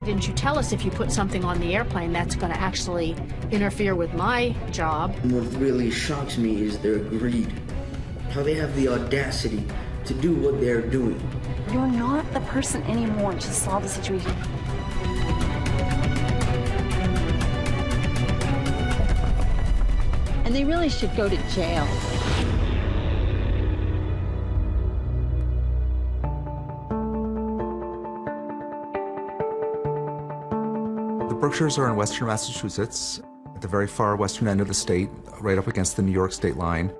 Didn't you tell us if you put something on the airplane that's going to actually interfere with my job? What really shocks me is their greed. How they have the audacity to do what they're doing. You're not the person anymore to solve the situation. And they really should go to jail. The Berkshires are in western Massachusetts, at the very far western end of the state, right up against the New York state line.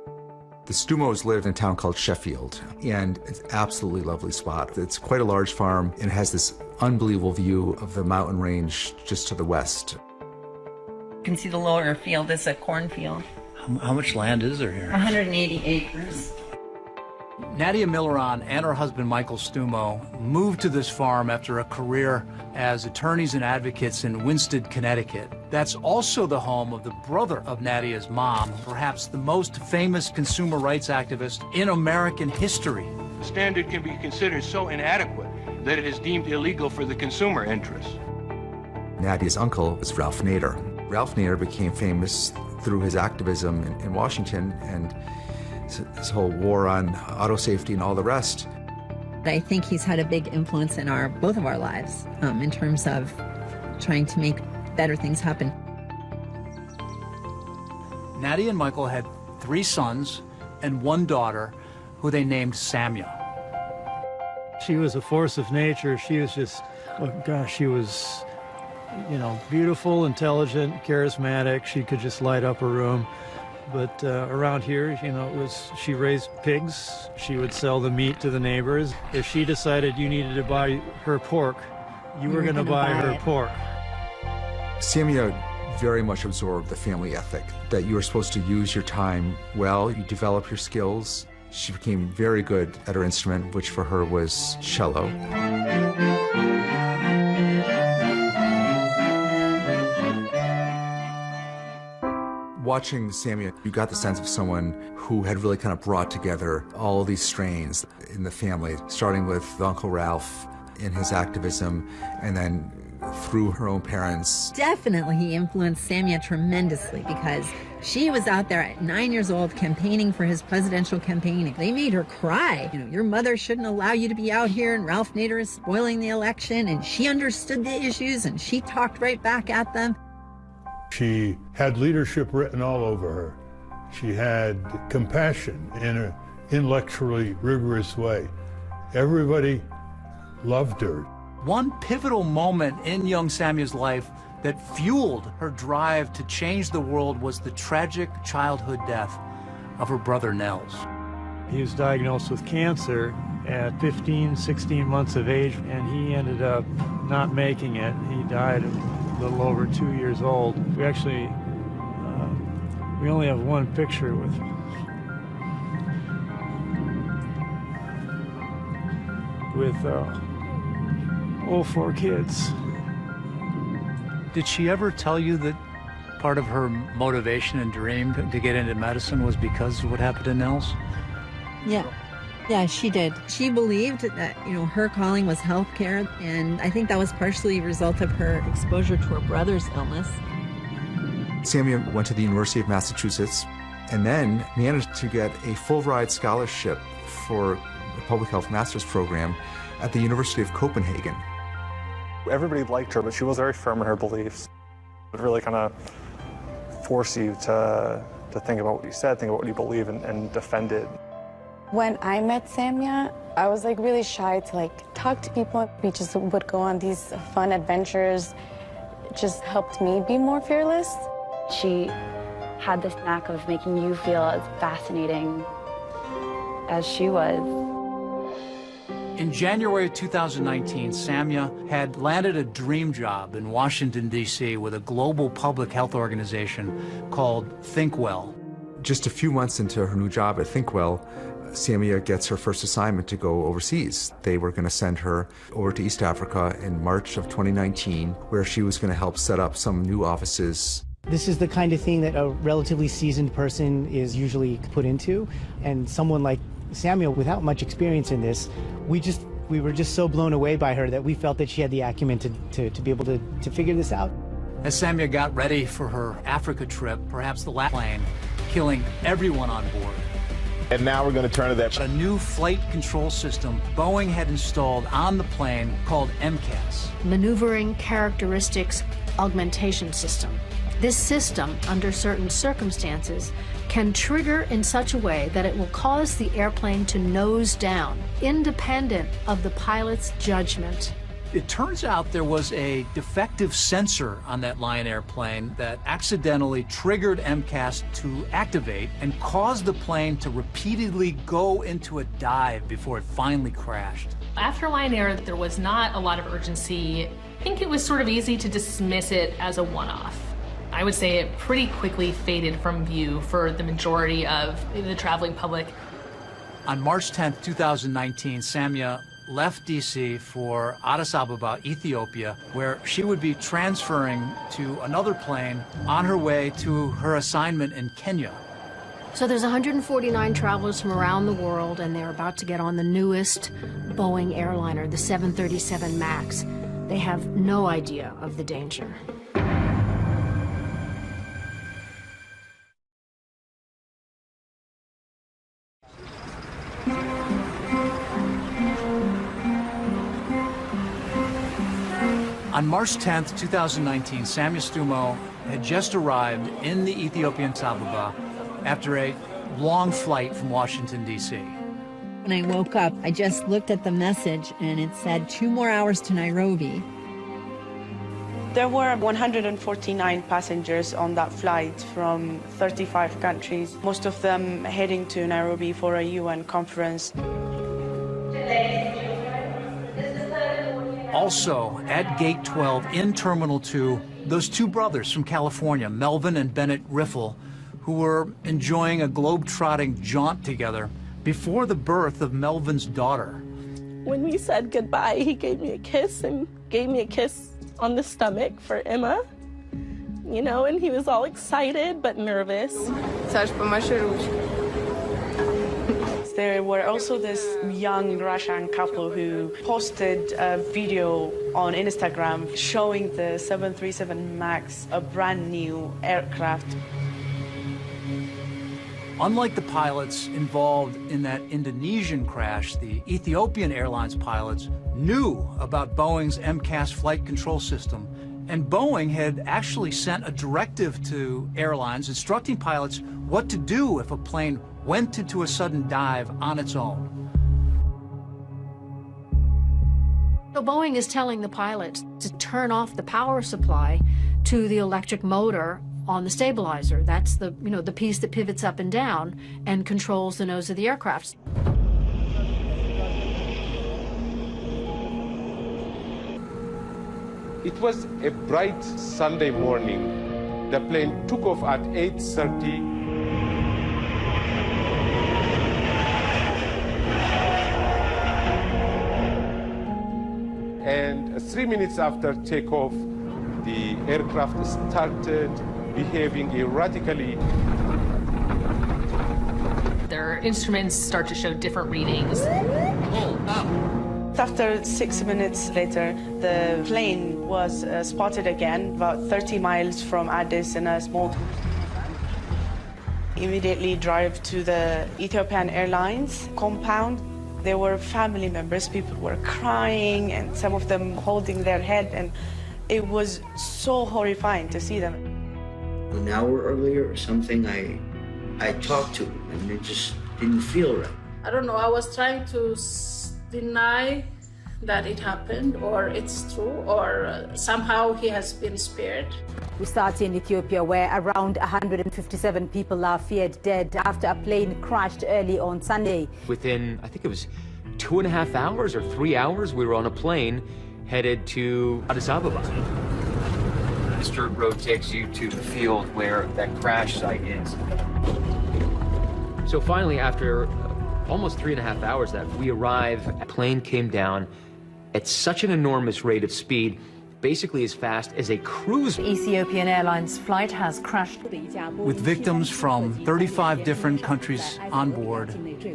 The Stumos live in a town called Sheffield, and it's an absolutely lovely spot. It's quite a large farm, and it has this unbelievable view of the mountain range just to the west. You can see the lower field is a cornfield. How much land is there here? 180 acres. Nadia Milleron and her husband Michael Stumo moved to this farm after a career as attorneys and advocates in Winsted, Connecticut. That's also the home of the brother of Nadia's mom, perhaps the most famous consumer rights activist in American history. The standard can be considered so inadequate that it is deemed illegal for the consumer interest. Nadia's uncle was Ralph Nader. Ralph Nader became famous through his activism in Washington and his whole war on auto safety and all the rest. I think he's had a big influence in both of our lives in terms of trying to make better things happen. Nadia and Michael had 3 sons and 1 daughter who they named Samya. She was a force of nature. She was just, oh gosh, she was, you know, beautiful, intelligent, charismatic. She could just light up a room. But around here, you know, she raised pigs. She would sell the meat to the neighbors. If she decided you needed to buy her pork, you were going to buy her pork. Samya very much absorbed the family ethic, that you were supposed to use your time well, you develop your skills. She became very good at her instrument, which for her was cello. Watching Samya, you got the sense of someone who had really kind of brought together all these strains in the family, starting with Uncle Ralph in his activism, and then through her own parents. Definitely he influenced Samya tremendously because she was out there at 9 years old campaigning for his presidential campaign. They made her cry. You know, your mother shouldn't allow you to be out here, and Ralph Nader is spoiling the election, and she understood the issues and she talked right back at them. She had leadership written all over her. She had compassion in an intellectually rigorous way. Everybody loved her. One pivotal moment in young Samya's life that fueled her drive to change the world was the tragic childhood death of her brother Nels. He was diagnosed with cancer at 15, 16 months of age, and he ended up not making it. He died a little over 2 years old. We actually, we only have one picture with all 4 kids. Did she ever tell you that part of her motivation and dream to get into medicine was because of what happened to Nels? Yeah, she did. She believed that, you know, her calling was healthcare, and I think that was partially a result of her exposure to her brother's illness. Samya went to the University of Massachusetts and then managed to get a full-ride scholarship for the public health master's program at the University of Copenhagen. Everybody liked her, but she was very firm in her beliefs. It really kind of forced you to think about what you said, think about what you believe, and defend it. When I met Samya, I was like really shy to talk to people. We just would go on these fun adventures. It just helped me be more fearless. She had this knack of making you feel as fascinating as she was. In January of 2019, Samya had landed a dream job in Washington, D.C. with a global public health organization called ThinkWell. Just a few months into her new job at ThinkWell, Samya gets her first assignment to go overseas. They were going to send her over to East Africa in March of 2019, where she was going to help set up some new offices. This is the kind of thing that a relatively seasoned person is usually put into, and someone like Samya, without much experience in this, we just We were just so blown away by her that we felt that she had the acumen to be able to figure this out. As Samia got ready for her Africa trip, perhaps the last plane, killing everyone on board. And now we're going to turn to that. A new flight control system Boeing had installed on the plane called MCAS. Maneuvering Characteristics Augmentation System. This system, under certain circumstances, can trigger in such a way that it will cause the airplane to nose down, independent of the pilot's judgment. It turns out there was a defective sensor on that Lion Air plane that accidentally triggered MCAS to activate and caused the plane to repeatedly go into a dive before it finally crashed. After Lion Air, there was not a lot of urgency. I think it was sort of easy to dismiss it as a one-off. I would say it pretty quickly faded from view for the majority of the traveling public. On March 10th, 2019, Samia left D.C. for Addis Ababa, Ethiopia, where she would be transferring to another plane on her way to her assignment in Kenya. So there's 149 travelers from around the world, and they're about to get on the newest Boeing airliner, the 737 MAX. They have no idea of the danger. On March 10th, 2019, Samia Stumo had just arrived in the Ethiopian Addis Ababa after a long flight from Washington, D.C. When I woke up, I just looked at the message and it said 2 more hours to Nairobi. There were 149 passengers on that flight from 35 countries, most of them heading to Nairobi for a UN conference. Also, at Gate 12 in Terminal 2, those two brothers from California, Melvin and Bennett Riffle, who were enjoying a globe-trotting jaunt together before the birth of Melvin's daughter. When we said goodbye, he gave me a kiss and gave me a kiss on the stomach for Emma, you know, and he was all excited but nervous. There were also this young Russian couple who posted a video on Instagram showing the 737 MAX, a brand new aircraft. Unlike the pilots involved in that Indonesian crash, the Ethiopian Airlines pilots knew about Boeing's MCAS flight control system, and Boeing had actually sent a directive to airlines instructing pilots what to do if a plane went into a sudden dive on its own. So Boeing is telling the pilots to turn off the power supply to the electric motor on the stabilizer. That's the, you know, the piece that pivots up and down and controls the nose of the aircraft. It was a bright Sunday morning. The plane took off at 8:30. And 3 minutes after takeoff, the aircraft started behaving erratically. Their instruments start to show different readings. After 6 minutes later, the plane was spotted again, about 30 miles from Addis in a small... Immediately drive to the Ethiopian Airlines compound. There were family members, people were crying, and some of them holding their head, and it was so horrifying to see them. An hour earlier or something, I talked to him, and it just didn't feel right. I don't know, I was trying to deny that it happened, or it's true, or somehow he has been spared. We start in Ethiopia, where around 157 people are feared dead after a plane crashed early on Sunday. Within, I think it was 2.5 hours or 3 hours, we were on a plane headed to Addis Ababa. This dirt road takes you to the field where that crash site is. So finally, after almost 3.5 hours, that we arrive, a plane came down at such an enormous rate of speed, basically as fast as a cruiser. Ethiopian Airlines flight has crashed. With victims from 35 different countries on board,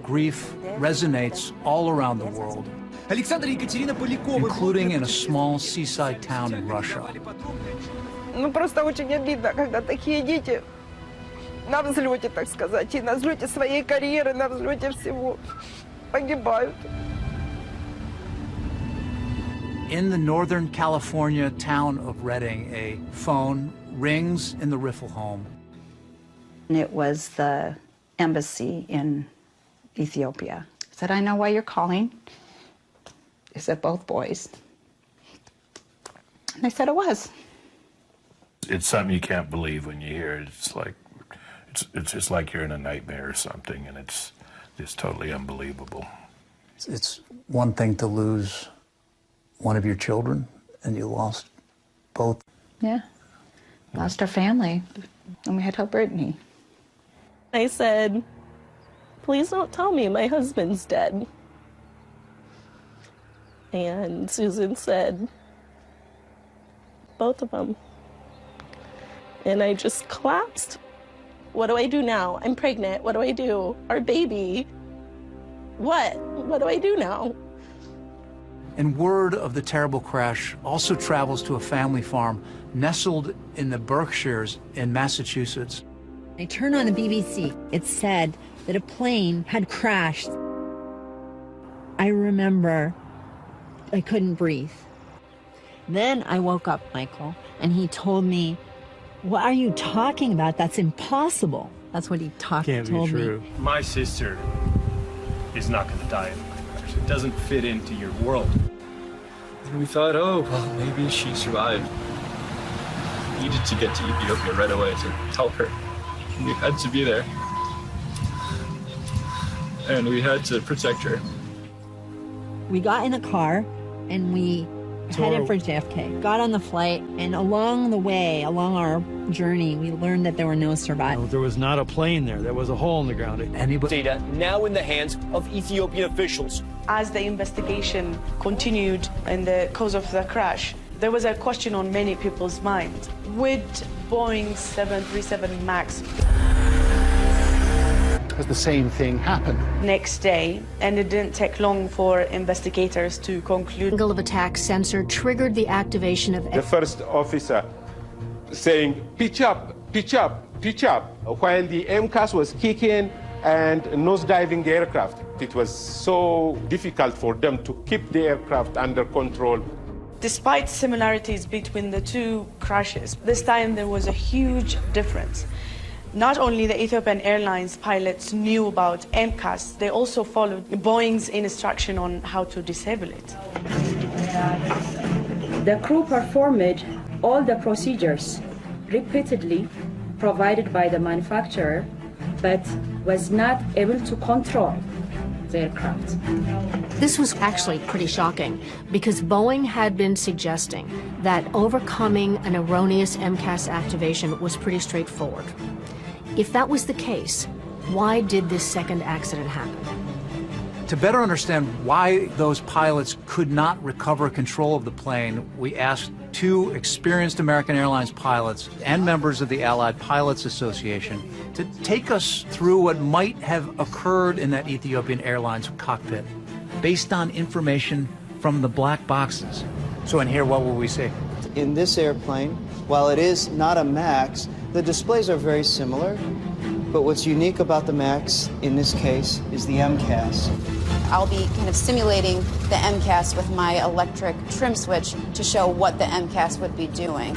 grief resonates all around the world, including in a small seaside town in Russia. Ну, просто очень обидно, когда такие дети на взлете, так сказать, и на взлете своей карьеры, на взлете всего погибают. In the Northern California town of Redding, a phone rings in the Riffle home. It was the embassy in Ethiopia. I said, I know why you're calling. They said, both boys. And they said it was. It's something you can't believe when you hear it. It's just like you're in a nightmare or something, and it's just totally unbelievable. It's one thing to lose one of your children, and you lost both. Yeah. Lost our family, and we had to help Brittany. I said, please don't tell me my husband's dead. And Susan said, both of them. And I just collapsed. What do I do now? I'm pregnant. What do I do? Our baby. What? What do I do now? And word of the terrible crash also travels to a family farm nestled in the Berkshires in Massachusetts. I turned on the BBC. It said that a plane had crashed. I remember I couldn't breathe. Then I woke up, Michael, and he told me, what are you talking about? That's impossible. That's what he told me. My sister is not going to die in the crash. It doesn't fit into your world. And we thought, oh, well, maybe she survived. We needed to get to Ethiopia right away to help her. We had to be there. And we had to protect her. We got in a car and we headed for JFK. Got on the flight, and along the way, along our journey, we learned that there were no survivors. There was not a plane there. There was a hole in the ground. Data now in the hands of Ethiopian officials. As the investigation continued in the cause of the crash, there was a question on many people's minds. Would Boeing 737 MAX has the same thing happen? Next day, and it didn't take long for investigators to conclude. Angle of attack sensor triggered the activation of the first officer saying, pitch up, pitch up, pitch up, while the MCAS was kicking and nosediving the aircraft. It was so difficult for them to keep the aircraft under control. Despite similarities between the two crashes, this time there was a huge difference. Not only the Ethiopian Airlines pilots knew about MCAS, they also followed Boeing's instruction on how to disable it. The crew performed all the procedures repeatedly provided by the manufacturer, but was not able to control the aircraft. This was actually pretty shocking because Boeing had been suggesting that overcoming an erroneous MCAS activation was pretty straightforward. If that was the case, why did this second accident happen? To better understand why those pilots could not recover control of the plane, we asked two experienced American Airlines pilots and members of the Allied Pilots Association to take us through what might have occurred in that Ethiopian Airlines cockpit based on information from the black boxes. So in here, what will we see? In this airplane, while it is not a MAX, the displays are very similar, but what's unique about the MAX in this case is the MCAS. I'll be kind of simulating the MCAS with my electric trim switch to show what the MCAS would be doing.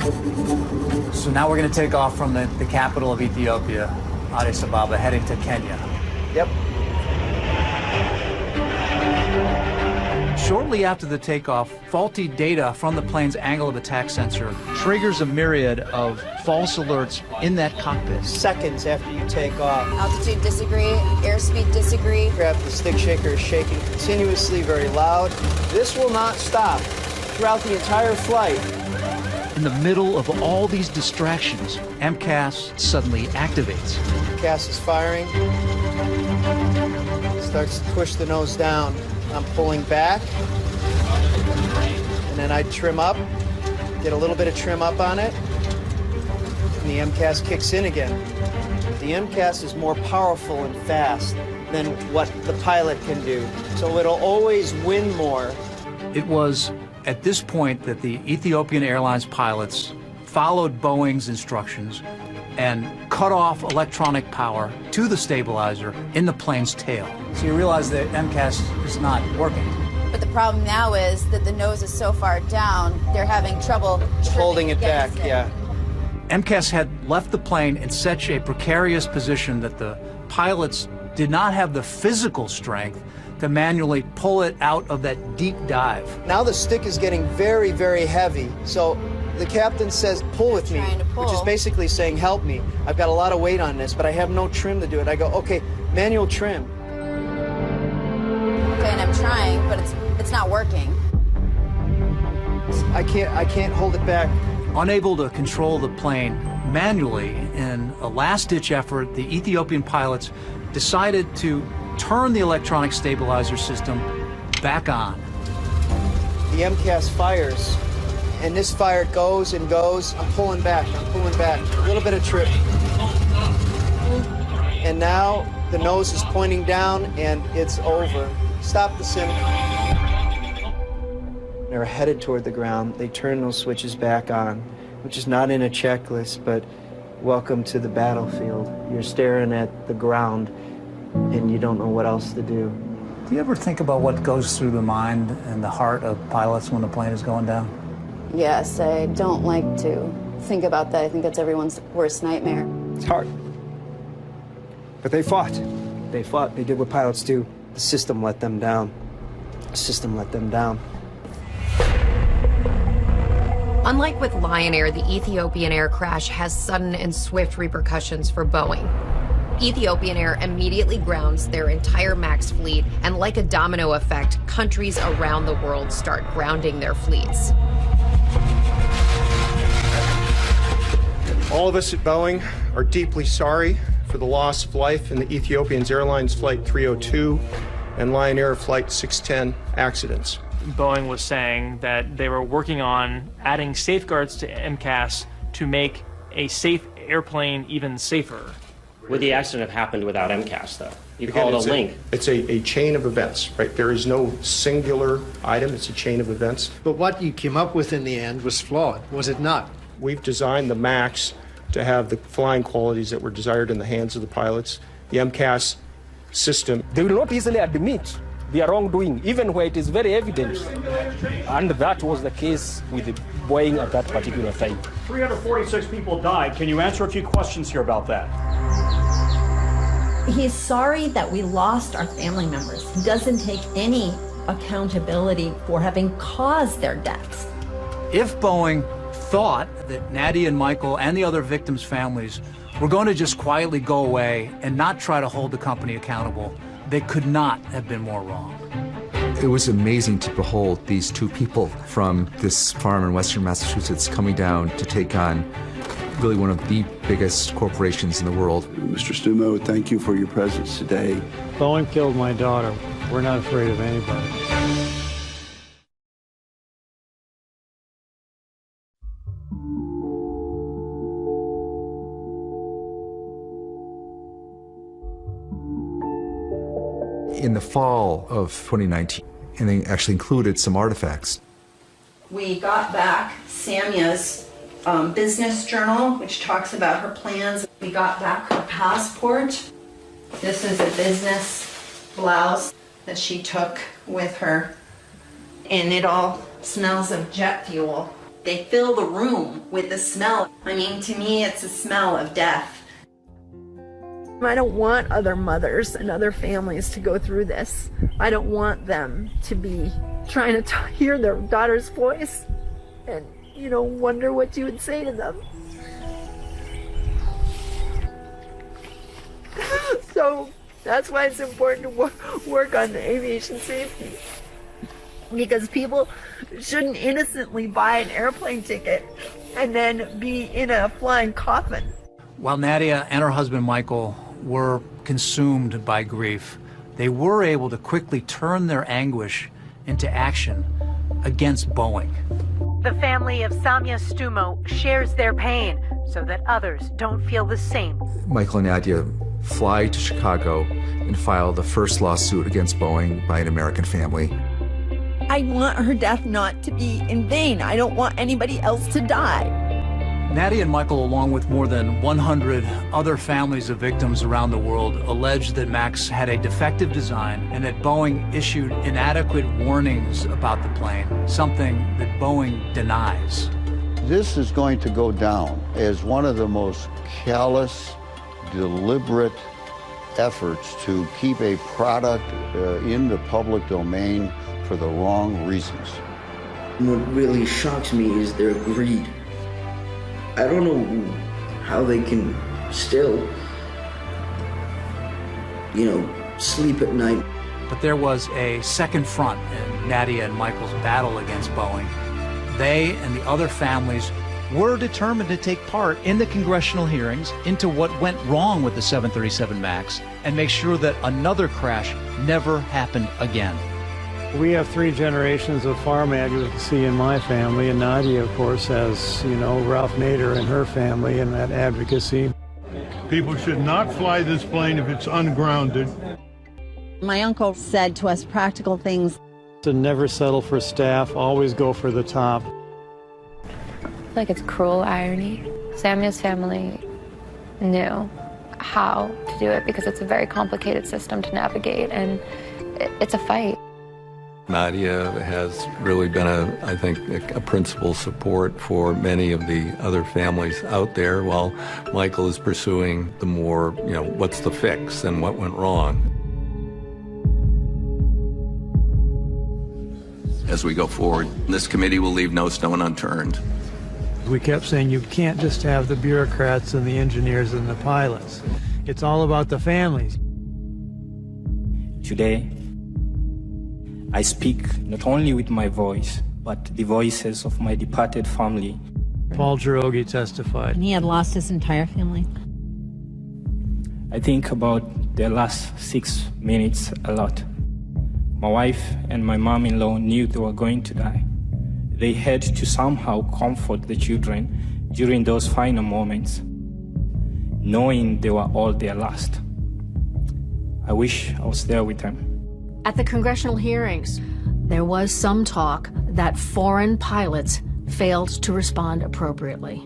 So now we're going to take off from the capital of Ethiopia, Addis Ababa, heading to Kenya. Yep. Shortly after the takeoff, faulty data from the plane's angle of attack sensor triggers a myriad of false alerts in that cockpit. Seconds after you take off. Altitude disagree, airspeed disagree. Grab the stick shaker is shaking continuously, very loud. This will not stop throughout the entire flight. In the middle of all these distractions, MCAS suddenly activates. MCAS is firing. Starts to push the nose down. I'm pulling back. And then I trim up, get a little bit of trim up on it. And the MCAS kicks in again. The MCAS is more powerful and fast than what the pilot can do. So it'll always win more. It was at this point that the Ethiopian Airlines pilots followed Boeing's instructions and cut off electronic power to the stabilizer in the plane's tail. So you realize that MCAS is not working. But the problem now is that the nose is so far down, they're having trouble holding it back, yeah. MCAS had left the plane in such a precarious position that the pilots did not have the physical strength to manually pull it out of that deep dive. Now the stick is getting very, very heavy. So the captain says, pull with me, which is basically saying, help me. I've got a lot of weight on this, but I have no trim to do it. I go, okay, manual trim. Okay, and I'm trying, but it's not working. I can't hold it back. Unable to control the plane manually, in a last-ditch effort, the Ethiopian pilots decided to turn the electronic stabilizer system back on. The MCAS fires, and this fire goes and goes. I'm pulling back, a little bit of trip. And now the nose is pointing down and it's over. Stop the sim. They're headed toward the ground. They turn those switches back on, which is not in a checklist, but welcome to the battlefield. You're staring at the ground and you don't know what else to do. Do you ever think about what goes through the mind and the heart of pilots when the plane is going down? Yes, I don't like to think about that. I think that's everyone's worst nightmare. It's hard. But they fought. They fought. They did what pilots do. The system let them down. The system let them down. Unlike with Lion Air, the Ethiopian Air crash has sudden and swift repercussions for Boeing. Ethiopian Air immediately grounds their entire MAX fleet, and like a domino effect, countries around the world start grounding their fleets. All of us at Boeing are deeply sorry for the loss of life in the Ethiopian Airlines Flight 302 and Lion Air Flight 610 accidents. Boeing was saying that they were working on adding safeguards to MCAS to make a safe airplane even safer. Would the accident have happened without MCAS, though? You call it a link. It's a chain of events, right? There is no singular item. It's a chain of events. But what you came up with in the end was flawed, was it not? We've designed the MAX to have the flying qualities that were desired in the hands of the pilots. The MCAS system. They will not easily admit their wrongdoing, even where it is very evident. And that was the case with Boeing at that particular time. 346 people died. Can you answer a few questions here about that? He's sorry that we lost our family members. He doesn't take any accountability for having caused their deaths. If Boeing thought that Nadia and Michael and the other victims' families were going to just quietly go away and not try to hold the company accountable, they could not have been more wrong. It was amazing to behold these two people from this farm in western Massachusetts coming down to take on really one of the biggest corporations in the world. Mr. Stumo, thank you for your presence today. Boeing killed my daughter. We're not afraid of anybody. In the fall of 2019, and they actually included some artifacts. We got back Samia's business journal, which talks about her plans. We got back her passport. This is a business blouse that she took with her, and it all smells of jet fuel. They fill the room with the smell. I mean, to me, it's a smell of death. I don't want other mothers and other families to go through this. I don't want them to be trying to hear their daughter's voice and, you know, wonder what you would say to them. So that's why it's important to work on the aviation safety. Because people shouldn't innocently buy an airplane ticket and then be in a flying coffin. While Nadia and her husband Michael were consumed by grief, they were able to quickly turn their anguish into action against Boeing. The family of Samia Stumo shares their pain so that others don't feel the same. Michael and Nadia fly to Chicago and file the first lawsuit against Boeing by an American family. I want her death not to be in vain. I don't want anybody else to die. Nadia and Michael, along with more than 100 other families of victims around the world, alleged that Max had a defective design and that Boeing issued inadequate warnings about the plane, something that Boeing denies. This is going to go down as one of the most callous, deliberate efforts to keep a product in the public domain for the wrong reasons. What really shocks me is their greed. I don't know how they can still, you know, sleep at night. But there was a second front in Nadia and Michael's battle against Boeing. They and the other families were determined to take part in the congressional hearings into what went wrong with the 737 MAX and make sure that another crash never happened again. We have 3 generations of farm advocacy in my family, and Nadia, of course, has, you know, Ralph Nader and her family and that advocacy. People should not fly this plane if it's ungrounded. My uncle said to us practical things. To never settle for staff, always go for the top. Like it's cruel irony. Samia's family knew how to do it because it's a very complicated system to navigate, and it's a fight. Nadia has really been, I think, a principal support for many of the other families out there, while Michael is pursuing the more, you know, what's the fix and what went wrong. As we go forward, this committee will leave no stone unturned. We kept saying you can't just have the bureaucrats and the engineers and the pilots. It's all about the families. Today, I speak not only with my voice, but the voices of my departed family. Paul Girogi testified. And he had lost his entire family. I think about the last 6 minutes a lot. My wife and my mom-in-law knew they were going to die. They had to somehow comfort the children during those final moments, knowing they were all their last. I wish I was there with them. At the congressional hearings, there was some talk that foreign pilots failed to respond appropriately.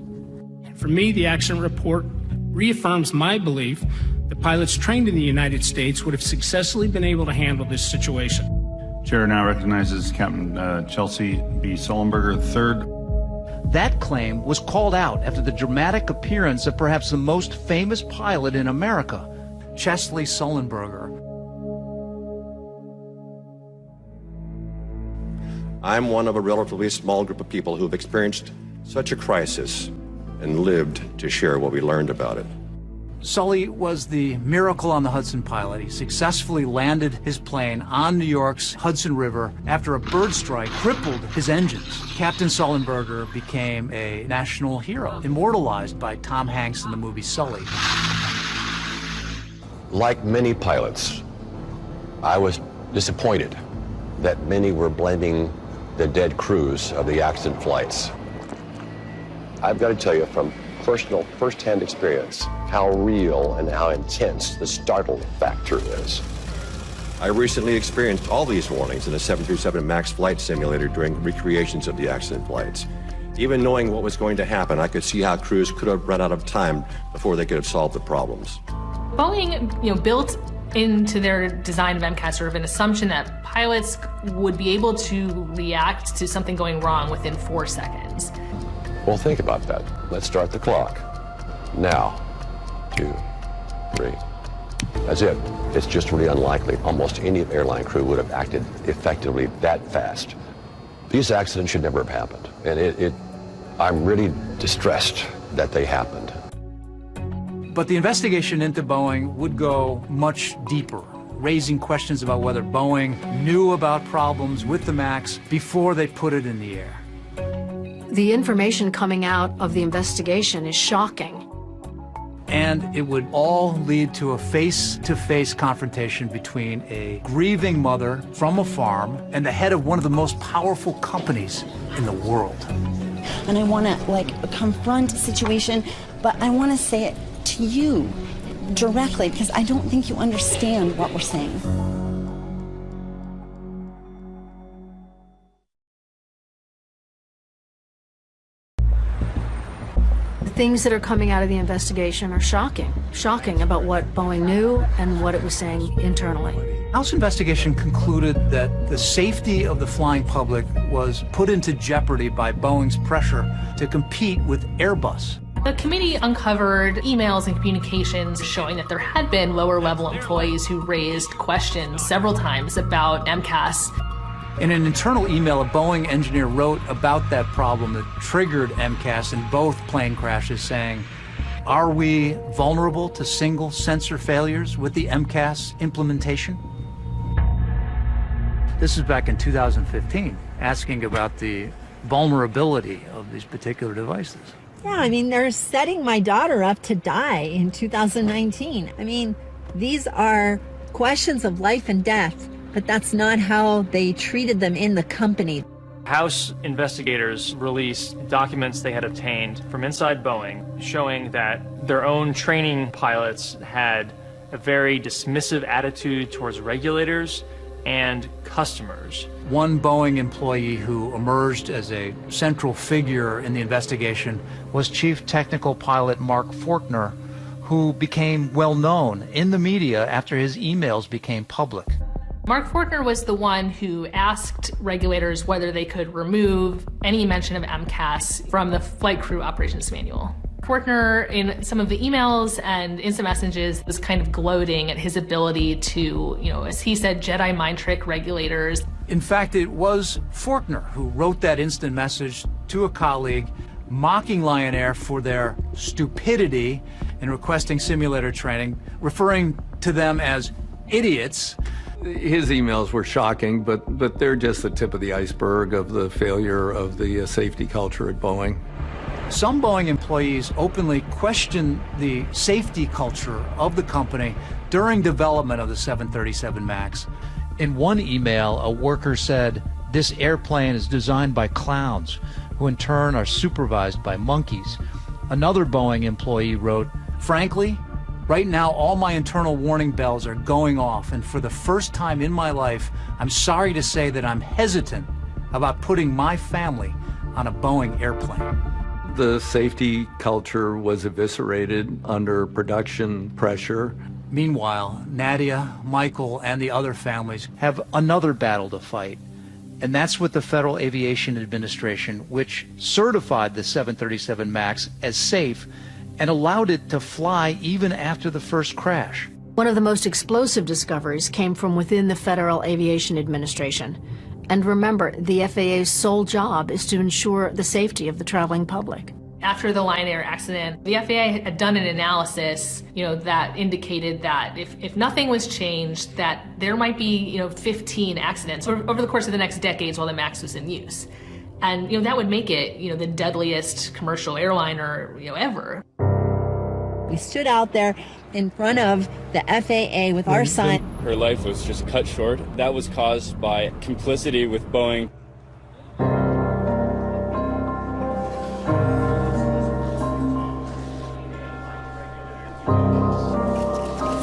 For me, the accident report reaffirms my belief that pilots trained in the United States would have successfully been able to handle this situation. Chair now recognizes Captain Chelsea B. Sullenberger III. That claim was called out after the dramatic appearance of perhaps the most famous pilot in America, Chesley Sullenberger. I'm one of a relatively small group of people who've experienced such a crisis and lived to share what we learned about it. Sully was the miracle on the Hudson pilot. He successfully landed his plane on New York's Hudson River after a bird strike crippled his engines. Captain Sullenberger became a national hero, immortalized by Tom Hanks in the movie Sully. Like many pilots, I was disappointed that many were blaming the dead crews of the accident flights. I've got to tell you from personal, first-hand experience how real and how intense the startle factor is. I recently experienced all these warnings in the 737 MAX flight simulator during recreations of the accident flights. Even knowing what was going to happen, I could see how crews could have run out of time before they could have solved the problems. Boeing, built into their design of MCAS sort of an assumption that pilots would be able to react to something going wrong within 4 seconds. Well, think about that. Let's start the clock. Now. 2, 3. That's it. It's just really unlikely almost any airline crew would have acted effectively that fast. These accidents should never have happened. And I'm really distressed that they happened. But the investigation into Boeing would go much deeper, raising questions about whether Boeing knew about problems with the MAX before they put it in the air. The information coming out of the investigation is shocking. And it would all lead to a face-to-face confrontation between a grieving mother from a farm and the head of one of the most powerful companies in the world. And I want to, confront a situation, but I want to say it to you directly because I don't think you understand what we're saying. Things that are coming out of the investigation are shocking about what Boeing knew and what it was saying internally. House investigation concluded that the safety of the flying public was put into jeopardy by Boeing's pressure to compete with Airbus. The committee uncovered emails and communications showing that there had been lower-level employees who raised questions several times about MCAS. In an internal email, a Boeing engineer wrote about that problem that triggered MCAS in both plane crashes, saying, "Are we vulnerable to single sensor failures with the MCAS implementation?" This is back in 2015, asking about the vulnerability of these particular devices. Yeah, I mean, they're setting my daughter up to die in 2019. I mean, these are questions of life and death. But that's not how they treated them in the company. House investigators released documents they had obtained from inside Boeing showing that their own training pilots had a very dismissive attitude towards regulators and customers. One Boeing employee who emerged as a central figure in the investigation was Chief Technical Pilot Mark Forkner, who became well known in the media after his emails became public. Mark Forkner was the one who asked regulators whether they could remove any mention of MCAS from the flight crew operations manual. Forkner, in some of the emails and instant messages, was kind of gloating at his ability to, as he said, Jedi mind trick regulators. In fact, it was Forkner who wrote that instant message to a colleague, mocking Lion Air for their stupidity in requesting simulator training, referring to them as idiots. His emails were shocking, but they're just the tip of the iceberg of the failure of the safety culture at Boeing. Some Boeing employees openly questioned the safety culture of the company during development of the 737 MAX. In one email, a worker said, "This airplane is designed by clowns, who in turn are supervised by monkeys." Another Boeing employee wrote, "Frankly, right now, all my internal warning bells are going off, and for the first time in my life, I'm sorry to say that I'm hesitant about putting my family on a Boeing airplane." The safety culture was eviscerated under production pressure. Meanwhile, Nadia, Michael, and the other families have another battle to fight, and that's with the Federal Aviation Administration, which certified the 737 MAX as safe and allowed it to fly even after the first crash. One of the most explosive discoveries came from within the Federal Aviation Administration. And remember, the FAA's sole job is to ensure the safety of the traveling public. After the Lion Air accident, the FAA had done an analysis, that indicated that if nothing was changed, that there might be, 15 accidents over the course of the next decades while the MAX was in use. And, that would make it, the deadliest commercial airliner, ever. We stood out there in front of the FAA with our sign. Her life was just cut short. That was caused by complicity with Boeing.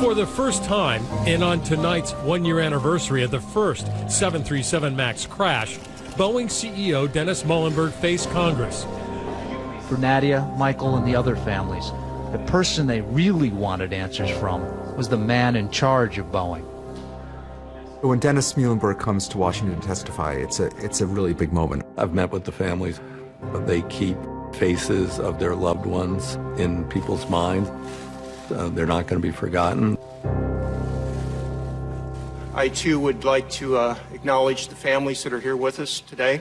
For the first time, and on tonight's one-year anniversary of the first 737 MAX crash, Boeing CEO Dennis Muilenburg faced Congress. For Nadia, Michael, and the other families, the person they really wanted answers from was the man in charge of Boeing. When Dennis Muilenburg comes to Washington to testify, it's a really big moment. I've met with the families, but they keep faces of their loved ones in people's minds. They're not going to be forgotten. I, too, would like to acknowledge the families that are here with us today.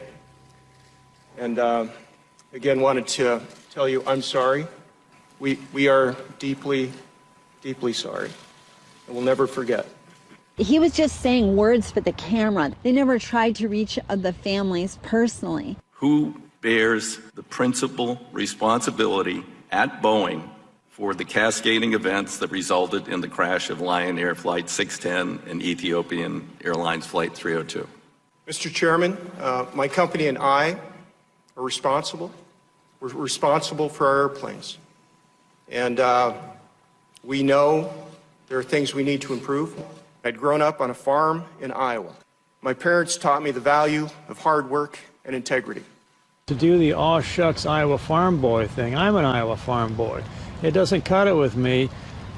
And again, wanted to tell you I'm sorry. We are deeply, deeply sorry. And we'll never forget. He was just saying words for the camera. They never tried to reach the families personally. Who bears the principal responsibility at Boeing for the cascading events that resulted in the crash of Lion Air Flight 610 and Ethiopian Airlines Flight 302? Mr. Chairman, my company and I are responsible. We're responsible for our airplanes. And we know there are things we need to improve. I'd grown up on a farm in Iowa. My parents taught me the value of hard work and integrity. To do the aw shucks Iowa farm boy thing, I'm an Iowa farm boy. It doesn't cut it with me,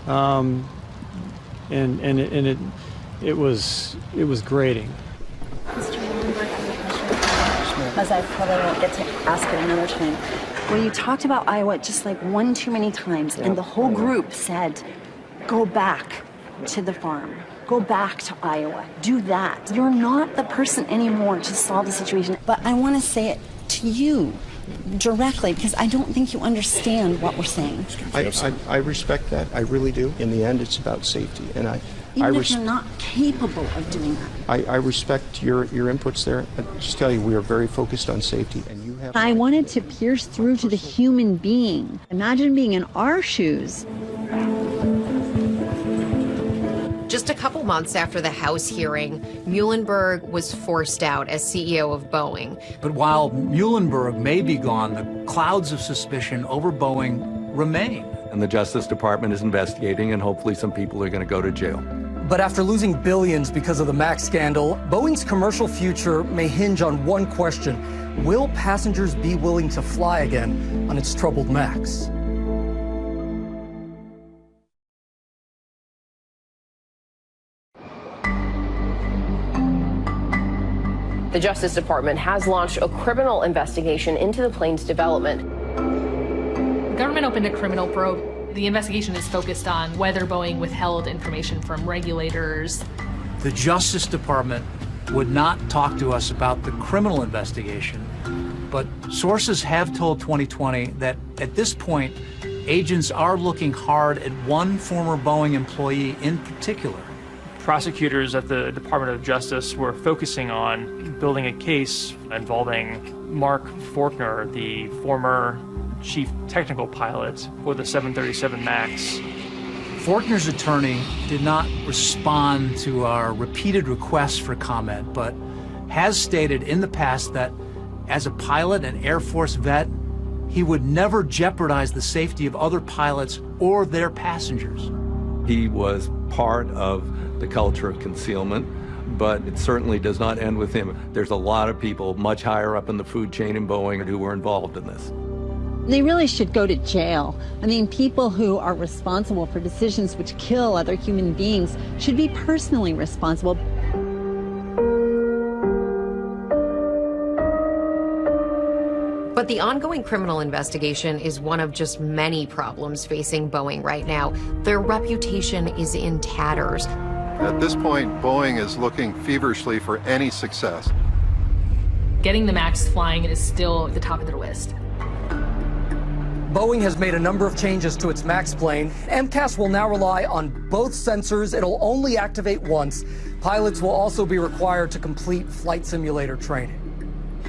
and it was grating. As I probably won't get to ask it another time, where you talked about Iowa just like one too many times, and the whole group said, go back to the farm. Go back to Iowa. Do that. You're not the person anymore to solve the situation. But I want to say it to you directly, because I don't think you understand what we're saying. I respect that. I really do. In the end, it's about safety. And Even if you're not capable of doing that. I respect your inputs there. I just tell you, we are very focused on safety. And you have. I wanted to pierce through to the human being. Imagine being in our shoes. Just a couple months after the House hearing, Muhlenberg was forced out as CEO of Boeing. But while Muhlenberg may be gone, the clouds of suspicion over Boeing remain. And the Justice Department is investigating, and hopefully some people are going to go to jail. But after losing billions because of the MAX scandal, Boeing's commercial future may hinge on one question: will passengers be willing to fly again on its troubled MAX? The Justice Department has launched a criminal investigation into the plane's development. The government opened a criminal probe. The investigation is focused on whether Boeing withheld information from regulators. The Justice Department would not talk to us about the criminal investigation, but sources have told 2020 that at this point, agents are looking hard at one former Boeing employee in particular. Prosecutors at the Department of Justice were focusing on building a case involving Mark Faulkner, the former chief technical pilot for the 737 MAX. Faulkner's attorney did not respond to our repeated requests for comment, but has stated in the past that as a pilot and Air Force vet, he would never jeopardize the safety of other pilots or their passengers. He was part of the culture of concealment, but it certainly does not end with him. There's a lot of people much higher up in the food chain in Boeing who were involved in this. They really should go to jail. I mean, people who are responsible for decisions which kill other human beings should be personally responsible. But the ongoing criminal investigation is one of just many problems facing Boeing right now. Their reputation is in tatters. At this point, Boeing is looking feverishly for any success. Getting the MAX flying is still at the top of their list. Boeing has made a number of changes to its MAX plane. MCAS will now rely on both sensors. It'll only activate once. Pilots will also be required to complete flight simulator training.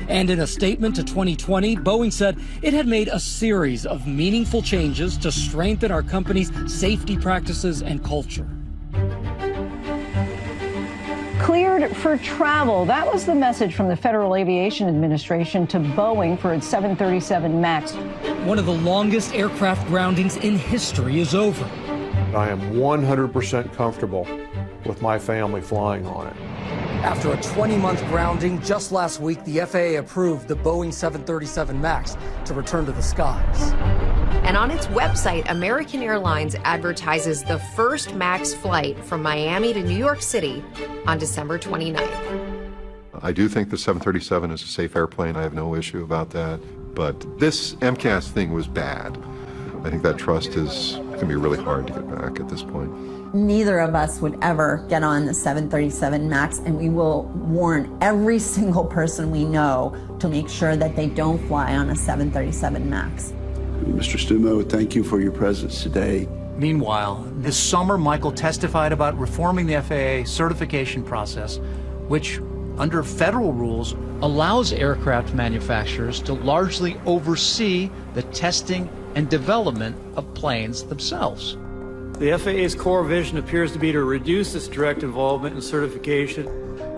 And in a statement to 2020, Boeing said it had made a series of meaningful changes to strengthen our company's safety practices and culture. Cleared for travel. That was the message from the Federal Aviation Administration to Boeing for its 737 MAX. One of the longest aircraft groundings in history is over. I am 100% comfortable with my family flying on it. After a 20-month grounding, just last week, the FAA approved the Boeing 737 MAX to return to the skies. And on its website, American Airlines advertises the first MAX flight from Miami to New York City on December 29th. I do think the 737 is a safe airplane. I have no issue about that. But this MCAS thing was bad. I think that trust is going to be really hard to get back at this point. Neither of us would ever get on the 737 MAX, and we will warn every single person we know to make sure that they don't fly on a 737 MAX. Mr. Stumo, thank you for your presence today. Meanwhile, this summer, Michael testified about reforming the FAA certification process, which, under federal rules, allows aircraft manufacturers to largely oversee the testing and development of planes themselves. The FAA's core vision appears to be to reduce its direct involvement in certification.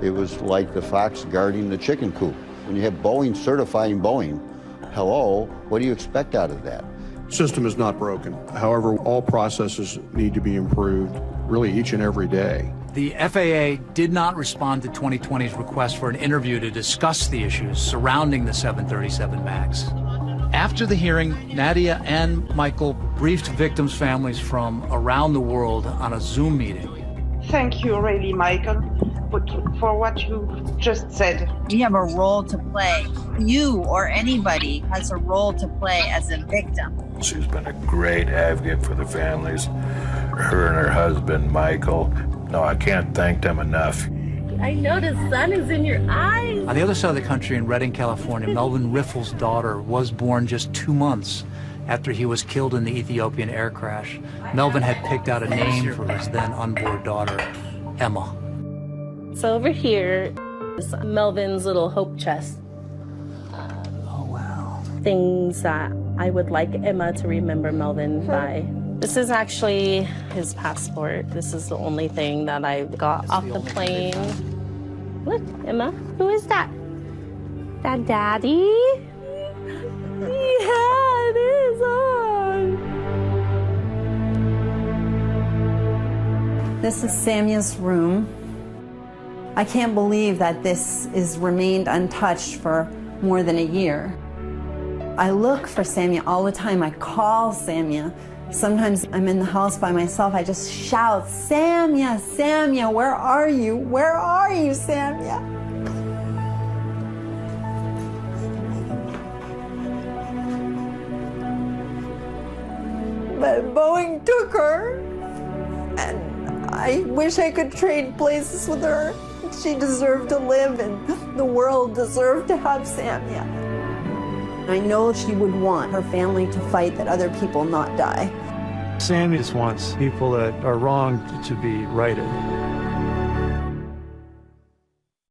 It was like the fox guarding the chicken coop. When you have Boeing certifying Boeing, hello, what do you expect out of that? System is not broken. However, all processes need to be improved really each and every day. The FAA did not respond to 2020's request for an interview to discuss the issues surrounding the 737 MAX. After the hearing, Nadia and Michael briefed victims' families from around the world on a Zoom meeting. Thank you, really, Michael, for what you just said. You have a role to play. You or anybody has a role to play as a victim. She's been a great advocate for the families, her and her husband, Michael. No, I can't thank them enough. I know the sun is in your eyes. On the other side of the country, in Redding, California, Melvin Riffel's daughter was born just 2 months after he was killed in the Ethiopian air crash. Melvin had picked out a name for his then unborn daughter, Emma. So over here is Melvin's little hope chest. Oh, wow. Things that I would like Emma to remember Melvin by. This is actually his passport. This is the only thing that I got off the plane. Look, Emma, who is that? That Daddy? Yeah, it is on. This is Samia's room. I can't believe that this is remained untouched for more than a year. I look for Samia all the time. I call Samia. Sometimes I'm in the house by myself. I just shout, Samia, Samia, where are you? Where are you, Samia? But Boeing took her, and I wish I could trade places with her. She deserved to live, and the world deserved to have Samia. I know she would want her family to fight that other people not die. Sammy just wants people that are wrong to be righted.